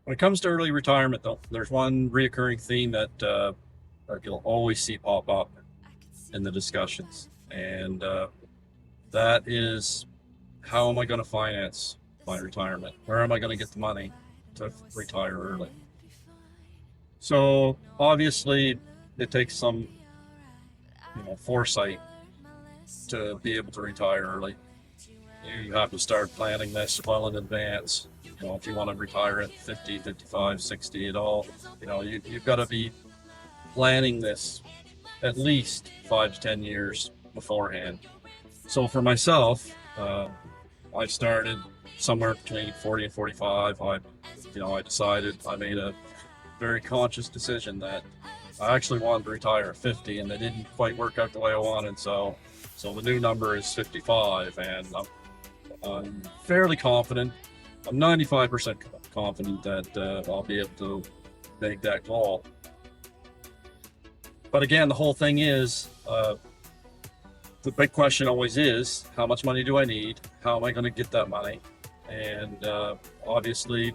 When it comes to early retirement, though, there's one reoccurring theme that you'll always see pop up in the discussions, and that is, how am I going to finance my retirement? Where am I going to get the money to retire early? So obviously, it takes some foresight to be able to retire early. You have to start planning this well in advance. If you want to retire at 50, 55, 60 at all, you've got to be planning this at least 5 to 10 years beforehand. So for myself, I started somewhere between 40 and 45. I decided, I made a very conscious decision that I actually wanted to retire at 50, and it didn't quite work out the way I wanted. So the new number is 55, and I'm fairly confident. I'm 95% confident that I'll be able to make that goal. But again, the whole thing is, the big question always is, how much money do I need? How am I going to get that money? And obviously,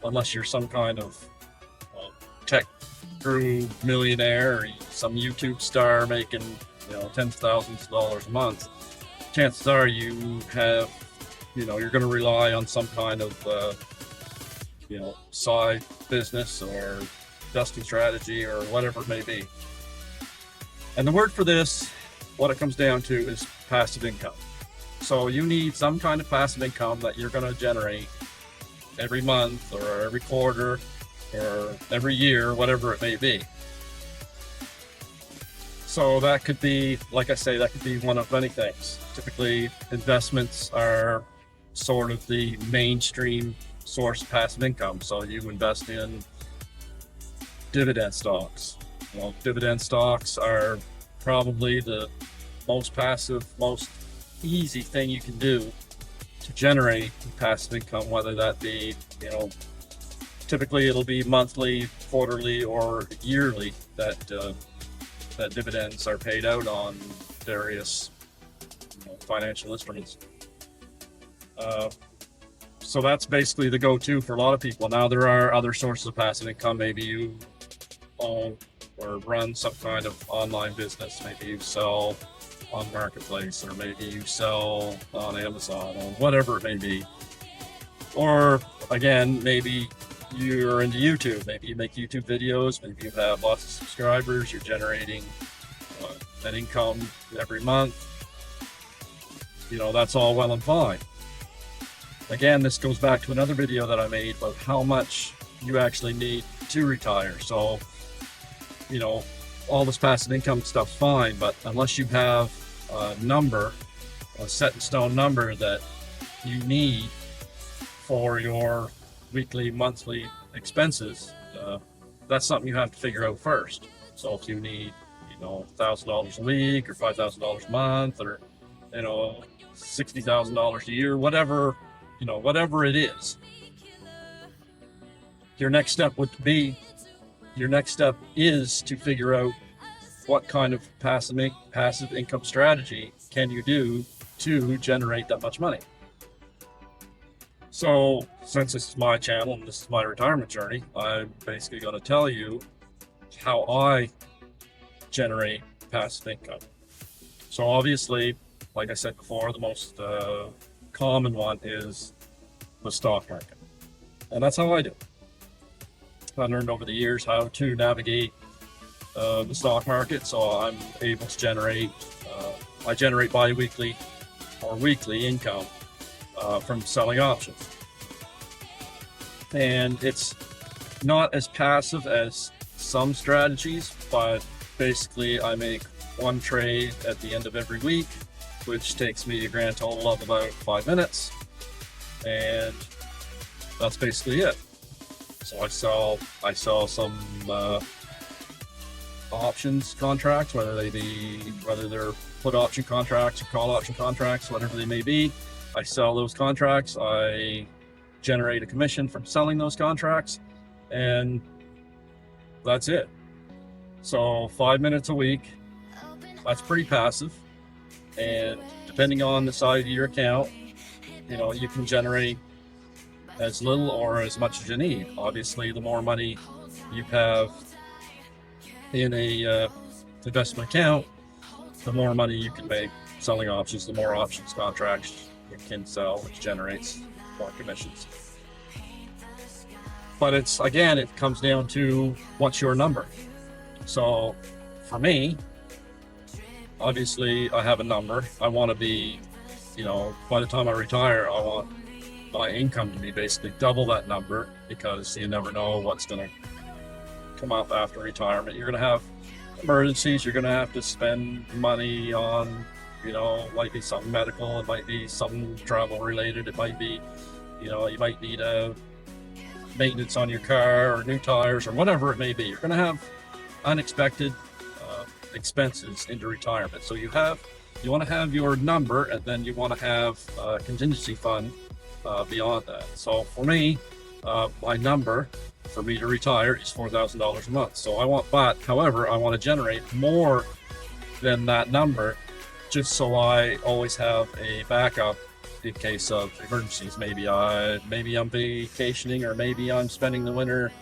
unless you're some kind of tech guru millionaire or some YouTube star making tens of thousands of dollars a month, chances are you're going to rely on some kind of side business or investing strategy or whatever it may be. And the word for this, what it comes down to, is passive income. So you need some kind of passive income that you're going to generate every month or every quarter or every year, whatever it may be. So that could be, like I say, that could be one of many things. Typically, investments are sort of the mainstream source of passive income. So you invest in dividend stocks. Dividend stocks are probably the most passive, most easy thing you can do to generate passive income, whether that be, typically it'll be monthly, quarterly, or yearly that dividends are paid out on various financial instruments. So that's basically the go-to for a lot of people. Now there are other sources of passive income. Maybe you own or run some kind of online business. Maybe you sell on Marketplace, or maybe you sell on Amazon, or whatever it may be. Or again, maybe you're into YouTube. Maybe you make YouTube videos. Maybe you have lots of subscribers. You're generating that income every month. That's all well and fine. Again, this goes back to another video that I made about how much you actually need to retire. So, all this passive income stuff's fine, but unless you have a number, a set in stone number that you need for your weekly, monthly expenses, that's something you have to figure out first. So if you need, $1,000 a week or $5,000 a month, or, $60,000 a year, whatever it is, your next step is to figure out what kind of passive income strategy can you do to generate that much money. So since this is my channel and this is my retirement journey, I'm basically going to tell you how I generate passive income. So obviously, like I said before, the most common one is the stock market. And that's how I do it. I learned over the years how to navigate the stock market, so I'm able to generate, I generate bi-weekly or weekly income from selling options. And it's not as passive as some strategies, but basically I make one trade at the end of every week, which takes me a grand total of about 5 minutes, and that's basically it. So I sell some options contracts, whether they're put option contracts or call option contracts, whatever they may be. I sell those contracts. I generate a commission from selling those contracts, and that's it. So 5 minutes a week, that's pretty passive. And depending on the size of your account, you can generate as little or as much as you need. Obviously, the more money you have in a investment account, the more money you can make selling options, the more options contracts you can sell, which generates more commissions. But it's, again, it comes down to what's your number. So for me, obviously I have a number. I want to be, by the time I retire, I want my income to be basically double that number, because you never know what's going to come up after retirement. You're going to have emergencies. You're going to have to spend money on, might be something medical. It might be something travel related. It might be, you might need a maintenance on your car or new tires or whatever it may be. You're going to have unexpected expenses into retirement. So you want to have your number, and then you want to have a contingency fund beyond that. So for me, my number for me to retire is $4,000 a month. So however, I want to generate more than that number, just so I always have a backup in case of emergencies. Maybe I'm vacationing, or maybe I'm spending the winter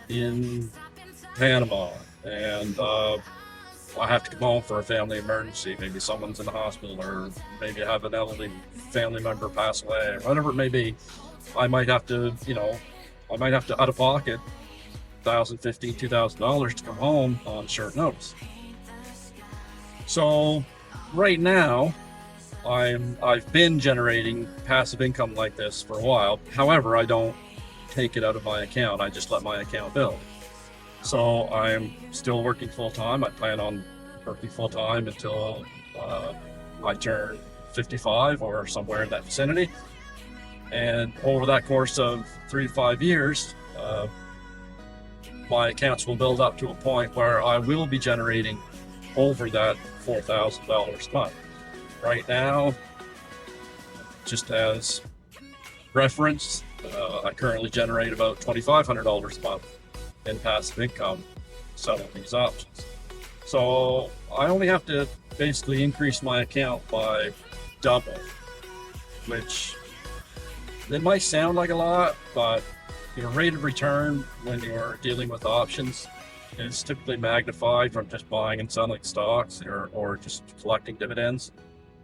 in Panama, and I have to come home for a family emergency. Maybe someone's in the hospital, or maybe I have an elderly family member pass away, or whatever it may be. I might have to, out of pocket $1,000, $1,500, $2,000 to come home on short notice. So right now, I've been generating passive income like this for a while. However, I don't take it out of my account. I just let my account build. So I'm still working full time. I plan on working full time until I turn 55 or somewhere in that vicinity. And over that course of 3 to 5 years, my accounts will build up to a point where I will be generating over that $4,000 a month. Right now, just as reference, I currently generate about $2,500 a month in passive income selling these options. So I only have to basically increase my account by double, which it might sound like a lot, but your rate of return when you're dealing with options is typically magnified from just buying and selling stocks or just collecting dividends.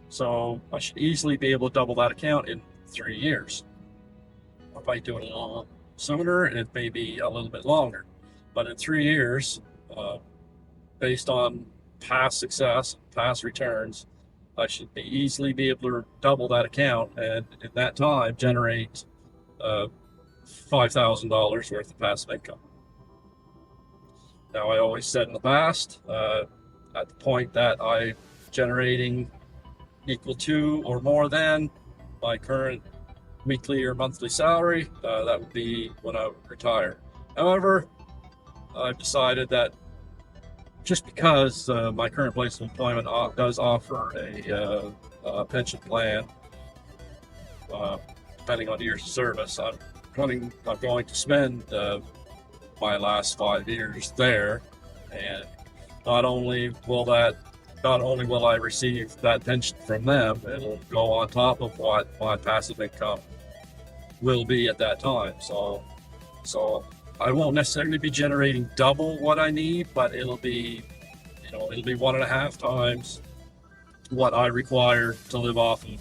So I should easily be able to double that account in 3 years. If I do it a little sooner, it may be a little bit longer. But in 3 years, based on past success, past returns, I should easily be able to double that account, and in that time generate $5,000 worth of passive income. Now, I always said in the past, at the point that I'm generating equal to or more than my current weekly or monthly salary, that would be when I would retire. However, I've decided that just because my current place of employment does offer a pension plan, depending on years of service, I'm going to spend my last 5 years there, and not only will I receive that pension from them, it'll go on top of what my passive income will be at that time. So I won't necessarily be generating double what I need, but it'll be 1.5 times what I require to live off of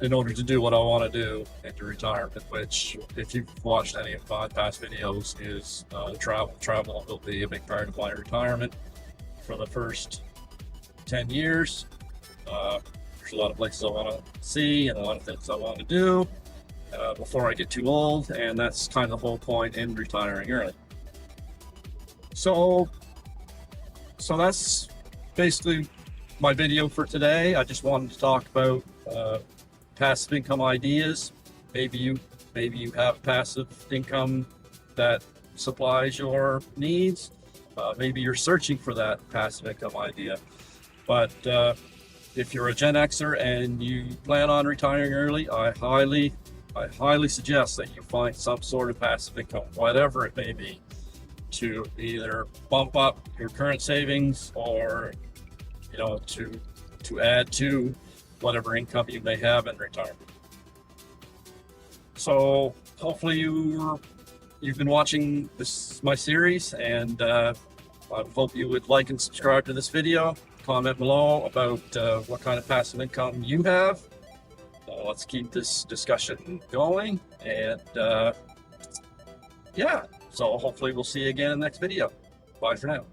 in order to do what I want to do into retirement, which, if you've watched any of my past videos, is travel. Travel will be a big part of my retirement for the first 10 years. There's a lot of places I want to see and a lot of things I want to do before I get too old, and that's kind of the whole point in retiring early. So that's basically my video for today. I just wanted to talk about passive income ideas. Maybe you have passive income that supplies your needs. Maybe you're searching for that passive income idea. But if you're a Gen Xer and you plan on retiring early, I highly suggest that you find some sort of passive income, whatever it may be, to either bump up your current savings or to add to whatever income you may have in retirement. So hopefully you've been watching my series, and I hope you would like and subscribe to this video. Comment below about what kind of passive income you have. Let's keep this discussion going, and yeah, so hopefully we'll see you again in the next video. Bye for now.